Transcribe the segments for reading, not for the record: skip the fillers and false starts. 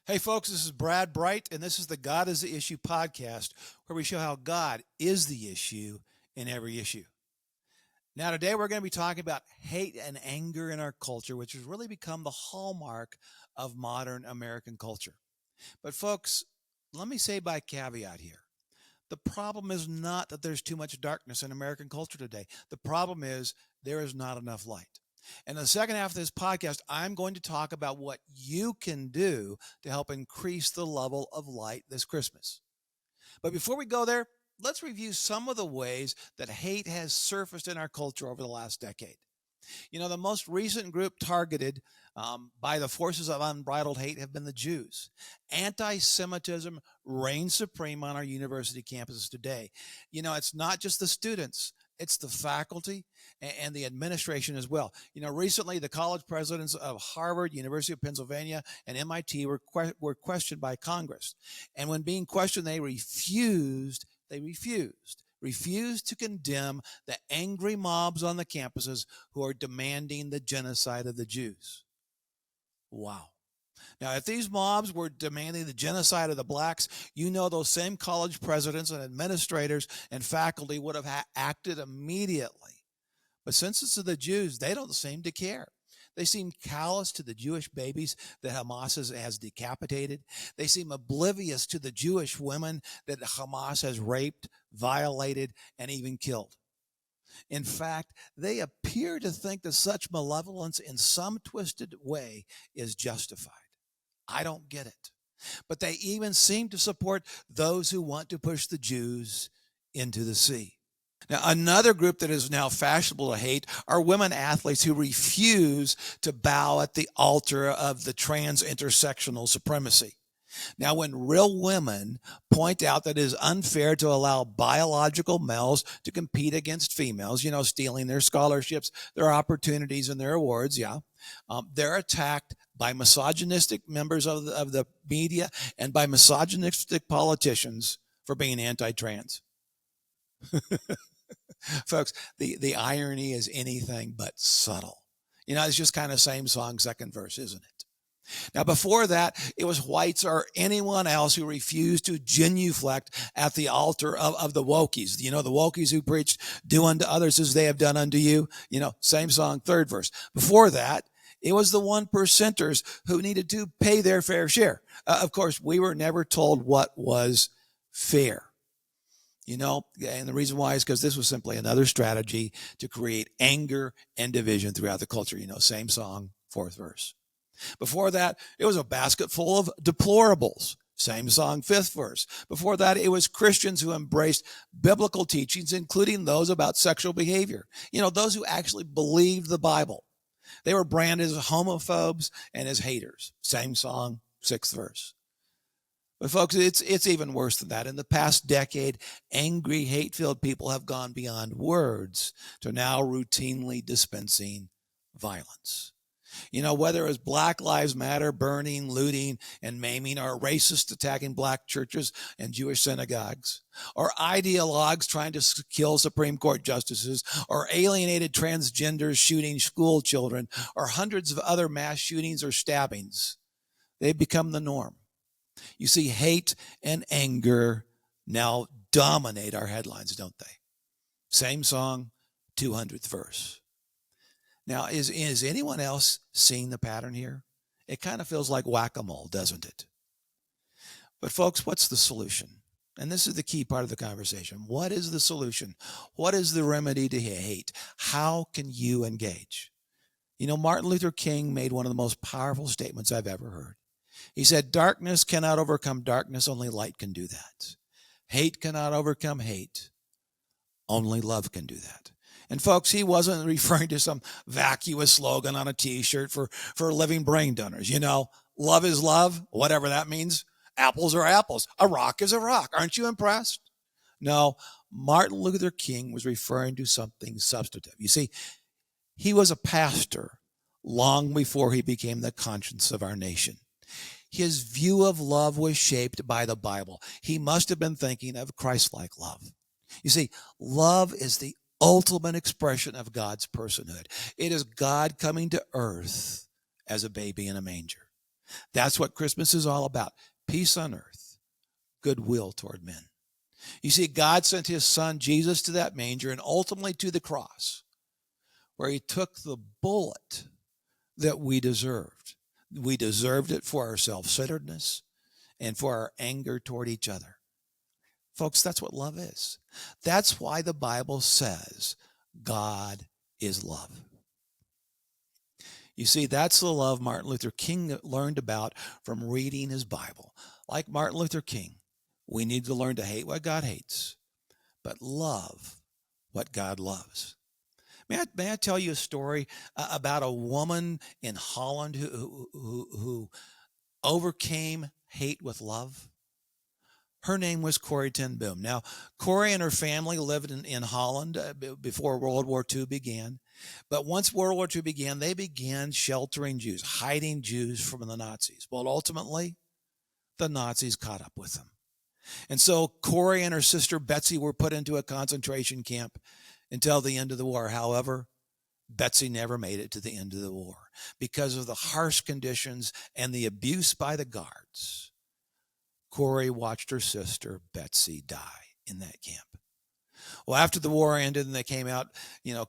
Hey, folks, this is Brad Bright, and this is the God is the Issue podcast, where we show how God is the issue in every issue. Now, today we're going to be talking about hate and anger in our culture, which has really become the hallmark of modern American culture. But, folks, let me say by caveat here. The problem is not that there's too much darkness in American culture today. The problem is there is not enough light. And in the second half of this podcast, I'm going to talk about what you can do to help increase the level of light this Christmas. But before we go there, let's review some of the ways that hate has surfaced in our culture over the last decade. You know, the most recent group targeted by the forces of unbridled hate have been the Jews. Antisemitism reigns supreme on our university campuses today. You know, it's not just the students, it's the faculty and the administration as well. You know, recently the college presidents of Harvard, University of Pennsylvania, and MIT were questioned by Congress. And when being questioned, they refused to condemn the angry mobs on the campuses who are demanding the genocide of the Jews. Wow. Now, if these mobs were demanding the genocide of the blacks, you know those same college presidents and administrators and faculty would have acted immediately. But since it's the Jews, they don't seem to care. They seem callous to the Jewish babies that Hamas has decapitated. They seem oblivious to the Jewish women that Hamas has raped, violated, and even killed. In fact, they appear to think that such malevolence in some twisted way is justified. I don't get it. But they even seem to support those who want to push the Jews into the sea. Now, another group that is now fashionable to hate are women athletes who refuse to bow at the altar of the Trans Intersectional Supremacy. Now, when real women point out that it is unfair to allow biological males to compete against females, you know, stealing their scholarships, their opportunities, and their awards, they're attacked by misogynistic members of the media and by misogynistic politicians for being anti-trans. Folks, the irony is anything but subtle. You know, it's just kind of same song, second verse, isn't it? Now, before that, it was whites or anyone else who refused to genuflect at the altar of the wokies. You know, the wokies who preached, do unto others as they have done unto you. You know, same song, third verse. Before that, it was the 1%ers who needed to pay their fair share. Of course, we were never told what was fair. You know, and the reason why is because this was simply another strategy to create anger and division throughout the culture. You know, same song, fourth verse. Before that, it was a basket full of deplorables. Same song, fifth verse. Before that, it was Christians who embraced biblical teachings, including those about sexual behavior. You know, those who actually believed the Bible. They were branded as homophobes and as haters. Same song, sixth verse. But folks, it's even worse than that. In the past decade, angry, hate-filled people have gone beyond words to now routinely dispensing violence. You know, whether it was Black Lives Matter burning, looting, and maiming, or racists attacking black churches and Jewish synagogues, or ideologues trying to kill Supreme Court justices, or alienated transgenders shooting school children, or hundreds of other mass shootings or stabbings, they've become the norm. You see, hate and anger now dominate our headlines, don't they? Same song, 200th verse. Now, is anyone else seeing the pattern here? It kind of feels like whack-a-mole, doesn't it? But folks, what's the solution? And this is the key part of the conversation. What is the solution? What is the remedy to hate? How can you engage? You know, Martin Luther King made one of the most powerful statements I've ever heard. He said, darkness cannot overcome darkness, only light can do that. Hate cannot overcome hate, only love can do that. And folks, he wasn't referring to some vacuous slogan on a t-shirt for living brain donors. You know, love is love, whatever that means. Apples are apples. A rock is a rock. Aren't you impressed? No, Martin Luther King was referring to something substantive. You see, he was a pastor long before he became the conscience of our nation. His view of love was shaped by the Bible. He must have been thinking of Christ-like love. You see, love is the ultimate expression of God's personhood. It is God coming to earth as a baby in a manger. That's what Christmas is all about. Peace on earth, goodwill toward men. You see, God sent his son Jesus to that manger and ultimately to the cross, where he took the bullet that we deserved. We deserved it for our self-centeredness and for our anger toward each other. Folks, that's what love is. That's why the Bible says God is love. You see, that's the love Martin Luther King learned about from reading his Bible. Like Martin Luther King, we need to learn to hate what God hates, but love what God loves. May I tell you a story about a woman in Holland who overcame hate with love? Her name was Corrie ten Boom. Now, Corrie and her family lived in Holland before World War II began. But once World War II began, they began sheltering Jews, hiding Jews from the Nazis. Well, ultimately, the Nazis caught up with them. And so Corrie and her sister Betsy were put into a concentration camp until the end of the war. However, Betsy never made it to the end of the war because of the harsh conditions and the abuse by the guards. Corrie watched her sister Betsy die in that camp. Well, after the war ended and they came out,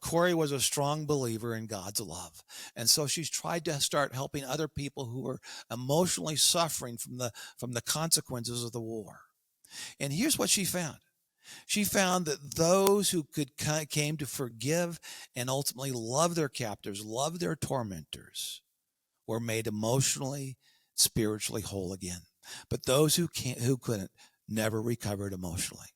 Corrie was a strong believer in God's love. And so she's tried to start helping other people who were emotionally suffering from the consequences of the war. And here's what she found. She found that those who came to forgive and ultimately love their captors, love their tormentors, were made emotionally, spiritually whole again. But those who couldn't never recovered emotionally.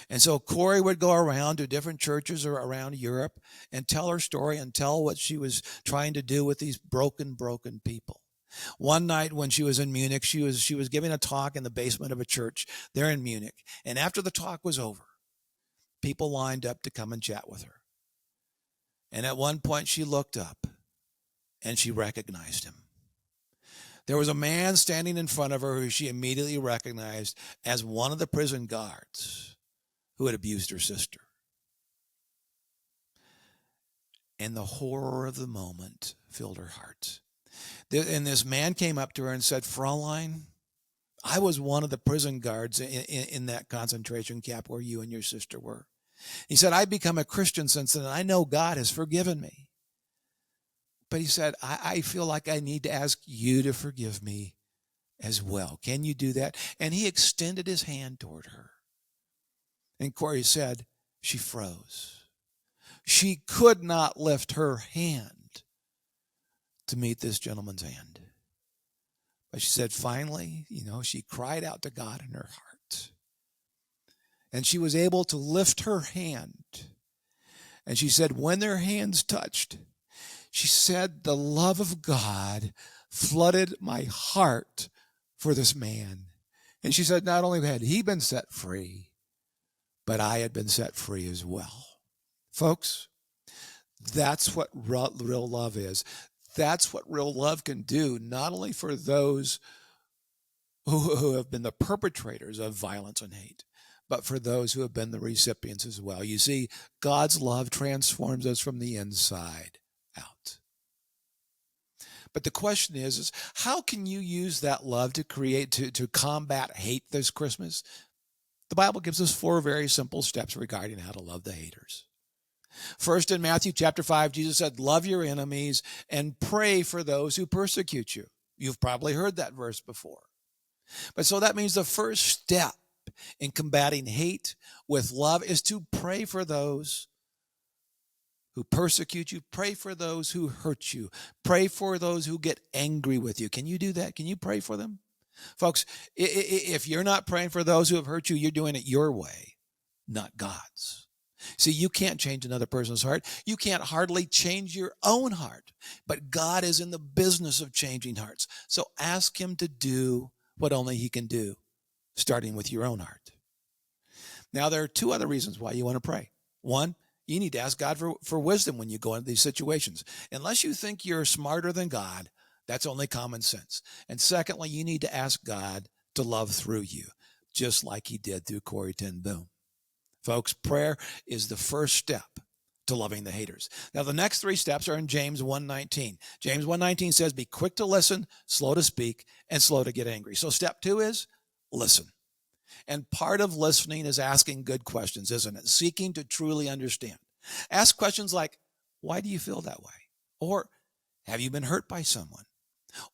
And so Corrie would go around to different churches around Europe and tell her story and tell what she was trying to do with these broken people. One night when she was in Munich, she was giving a talk in the basement of a church there in Munich. And after the talk was over, people lined up to come and chat with her. And at one point she looked up and she recognized him. There was a man standing in front of her who she immediately recognized as one of the prison guards who had abused her sister. And the horror of the moment filled her heart. And this man came up to her and said, "Fraulein, I was one of the prison guards in that concentration camp where you and your sister were." He said, "I've become a Christian since then, and I know God has forgiven me. But," he said, I feel like I need to ask you to forgive me as well. Can you do that?" And he extended his hand toward her. And Corrie said she froze. She could not lift her hand to meet this gentleman's hand. But she said finally, she cried out to God in her heart. And she was able to lift her hand. And she said when their hands touched, she said, the love of God flooded my heart for this man. And she said, not only had he been set free, but I had been set free as well. Folks, that's what real love is. That's what real love can do, not only for those who have been the perpetrators of violence and hate, but for those who have been the recipients as well. You see, God's love transforms us from the inside out. But the question is how can you use that love to combat hate this Christmas? The Bible gives us 4 very simple steps regarding how to love the haters. First, in Matthew chapter 5, Jesus said, love your enemies and pray for those who persecute you. You've probably heard that verse before. But so that means the first step in combating hate with love is to pray for those who persecute you. Pray for those who hurt you. Pray for those who get angry with you. Can you do that? Can you pray for them? Folks, if you're not praying for those who have hurt you, you're doing it your way, not God's. See, you can't change another person's heart. You can't hardly change your own heart. But God is in the business of changing hearts. So ask him to do what only he can do, starting with your own heart. Now, there are 2 other reasons why you want to pray. One, you need to ask God for wisdom when you go into these situations. Unless you think you're smarter than God, that's only common sense. And secondly, you need to ask God to love through you, just like he did through Corrie ten Boom. Folks, prayer is the first step to loving the haters. Now, the next three steps are in James 1:19. James 1:19 says, be quick to listen, slow to speak, and slow to get angry. So step 2 is listen. And part of listening is asking good questions, isn't it? Seeking to truly understand. Ask questions like, why do you feel that way? Or, have you been hurt by someone?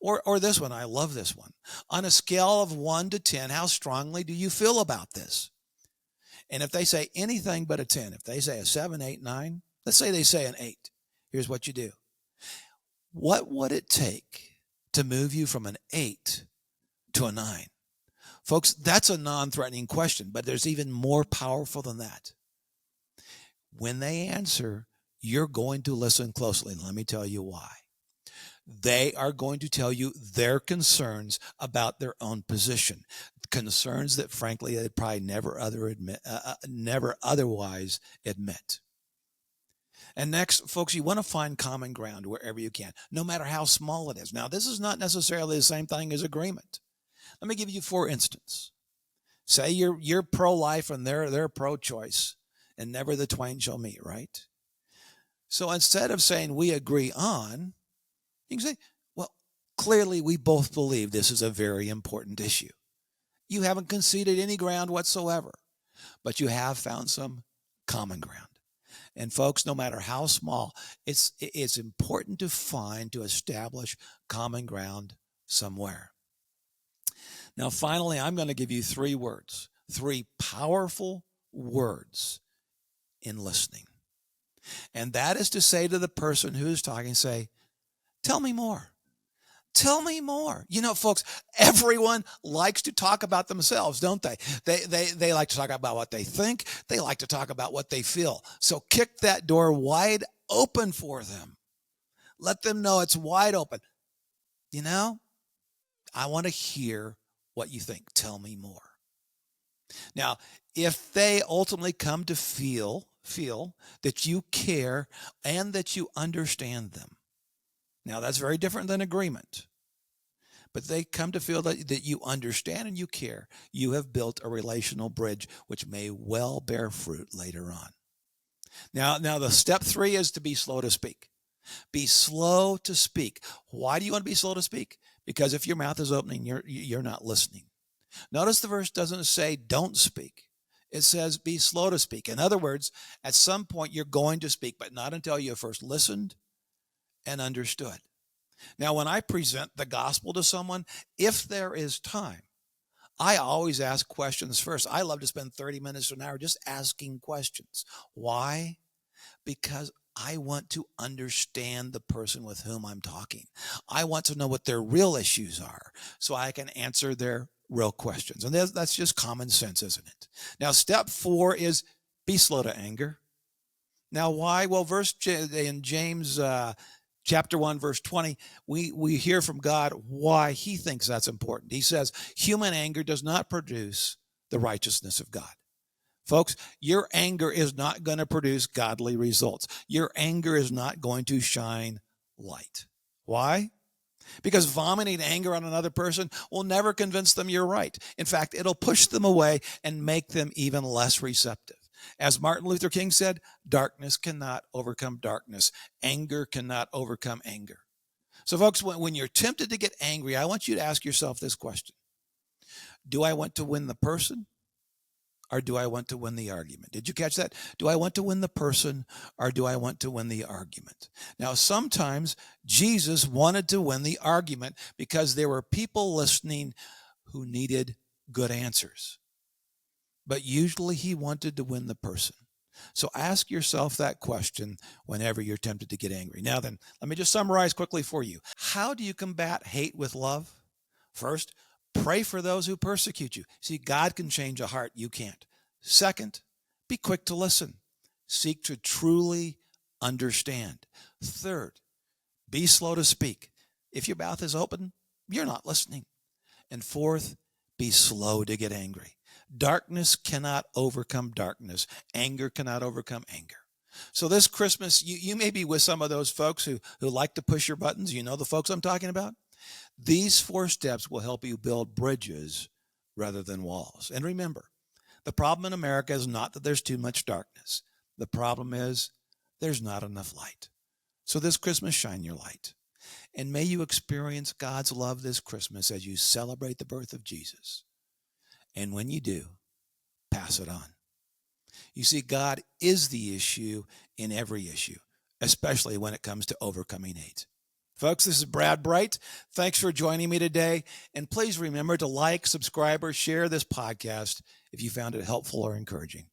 Or this one, I love this one. On a scale of 1 to 10, how strongly do you feel about this? And if they say anything but a 10, if they say a 7, 8, 9, let's say they say an 8. Here's what you do. What would it take to move you from an 8 to a 9? Folks, that's a non-threatening question, but there's even more powerful than that. When they answer, you're going to listen closely. Let me tell you why. They are going to tell you their concerns about their own position, concerns that, frankly, they'd probably never otherwise admit. And next, folks, you want to find common ground wherever you can, no matter how small it is. Now, this is not necessarily the same thing as agreement. Let me give you 4 instances. Say you're pro-life and they're pro-choice, and never the twain shall meet, right? So instead of saying we agree on, you can say, well, clearly we both believe this is a very important issue. You haven't conceded any ground whatsoever, but you have found some common ground. And folks, no matter how small, it's important to establish common ground somewhere. Now, finally, I'm going to give you 3 words, 3 powerful words in listening. And that is to say to the person who's talking, say, tell me more. Tell me more. You know, folks, everyone likes to talk about themselves, don't they? They like to talk about what they think. They like to talk about what they feel. So kick that door wide open for them. Let them know it's wide open. You know, I want to hear what you think. Tell me more. Now, if they ultimately come to feel that you care and that you understand them, now that's very different than agreement. But they come to feel that you understand and you care. You have built a relational bridge which may well bear fruit later on. Now the step 3 is to be slow to speak. Be slow to speak. Why do you want to be slow to speak? Because if your mouth is opening, you're not listening. Notice the verse doesn't say don't speak. It says be slow to speak. In other words, at some point you're going to speak, but not until you have first listened and understood. Now, when I present the gospel to someone, if there is time, I always ask questions first. I love to spend 30 minutes to an hour just asking questions. Why? Because I want to understand the person with whom I'm talking. I want to know what their real issues are so I can answer their real questions. And that's just common sense, isn't it? Now, step 4 is be slow to anger. Now, why? Well, in James chapter 1, verse 20, we hear from God why he thinks that's important. He says, human anger does not produce the righteousness of God. Folks, your anger is not going to produce godly results. Your anger is not going to shine light. Why? Because vomiting anger on another person will never convince them you're right. In fact, it'll push them away and make them even less receptive. As Martin Luther King said, darkness cannot overcome darkness. Anger cannot overcome anger. So folks, when you're tempted to get angry, I want you to ask yourself this question. Do I want to win the person? Or do I want to win the argument? Did you catch that? Do I want to win the person or do I want to win the argument? Now, sometimes Jesus wanted to win the argument because there were people listening who needed good answers. But usually he wanted to win the person. So ask yourself that question whenever you're tempted to get angry. Now then, let me just summarize quickly for you. How do you combat hate with love? First, pray for those who persecute you. See, God can change a heart. You can't. Second, be quick to listen. Seek to truly understand. Third, be slow to speak. If your mouth is open, you're not listening. And fourth, be slow to get angry. Darkness cannot overcome darkness. Anger cannot overcome anger. So this Christmas, you may be with some of those folks who like to push your buttons. You know the folks I'm talking about? These 4 steps will help you build bridges rather than walls. And remember, the problem in America is not that there's too much darkness. The problem is there's not enough light. So this Christmas, shine your light. And may you experience God's love this Christmas as you celebrate the birth of Jesus. And when you do, pass it on. You see, God is the issue in every issue, especially when it comes to overcoming hate. Folks, this is Brad Bright. Thanks for joining me today. And please remember to like, subscribe, or share this podcast if you found it helpful or encouraging.